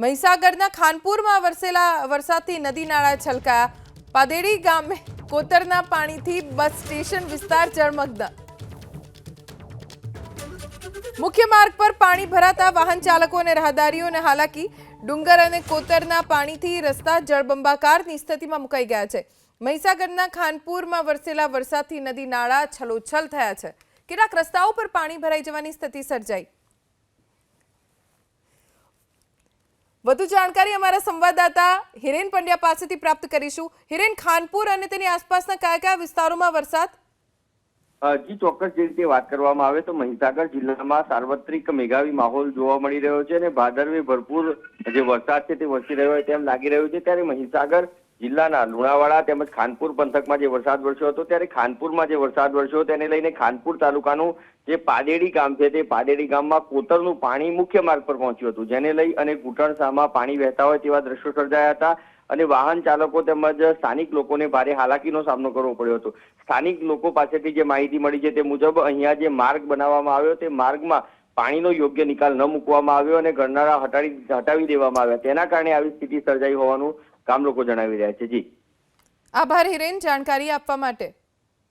મહીસાગરના ખાનપુરમાં વરસેલા વરસાદથી નદી નાળા છલકાયા। પાદેડી ગામે કોતરના પાણીથી બસ સ્ટેશન વિસ્તાર જળમગ્ન। મુખ્ય માર્ગ પર પાણી ભરાતા વાહન ચાલકો અને રાહદારીઓને હાલાકી। ડુંગર અને કોતરના પાણીથી રસ્તા જળબંબાકારની સ્થિતિમાં મુકાઈ ગયા છે। મહીસાગરના ખાનપુરમાં વરસેલા વરસાદથી નદી નાળા છલોછલ થયા છે। કેટલાક રસ્તાઓ પર પાણી ભરાઈ જવાની સ્થિતિ સર્જાઈ। વધુ જાણકારી અમારા સંવાદદાતા હિરેન પંડ્યા પાસેથી પ્રાપ્ત કરીશું। હિરેન, ખાનપુર અને તેની આસપાસના કયા કયા વિસ્તારોમાં વરસાદ? જી ચોક્કસ જે રીતે વાત કરવામાં આવે તો મહીસાગર જિલ્લામાં સાર્વત્રિક મેઘાવી માહોલ જોવા મળી રહ્યો છે અને ભાદરવી ભરપૂર જે વરસાદ છે તે વરસી રહ્યો હોય તેમ લાગી રહ્યું છે। ત્યારે મહીસાગર જિલ્લાના લુણાવાડા તેમજ ખાનપુર પંથકમાં જે વરસાદ વરસ્યો હતો ત્યારે ખાનપુરમાં જે વરસાદ વરસ્યો તેને લઈને ખાનપુર તાલુકાનું જે પાદેડી ગામ છે તે પાદેડી ગામમાં કોતરનું પાણી મુખ્ય માર્ગ પર પહોંચ્યું હતું, જેને લઈ અને ઘૂંટણસામાં પાણી વહેતા હોય તેવા દ્રશ્યો સર્જાયા હતા અને વાહન ચાલકો તેમજ સ્થાનિક લોકોને ભારે હાલાકીનો સામનો કરવો પડ્યો હતો। સ્થાનિક લોકો પાસેથી જે માહિતી મળી છે તે મુજબ અહીંયા જે માર્ગ બનાવવામાં આવ્યો તે માર્ગમાં પાણીનો યોગ્ય નિકાલ ન મૂકવામાં આવ્યો અને ગરનાળા હટાવી દેવામાં આવ્યા, તેના કારણે આવી સ્થિતિ સર્જાઈ હોવાનું ગામ લોકો જણાવી રહ્યા છે। જી આભાર હિરેન, જાણકારી આપવા માટે।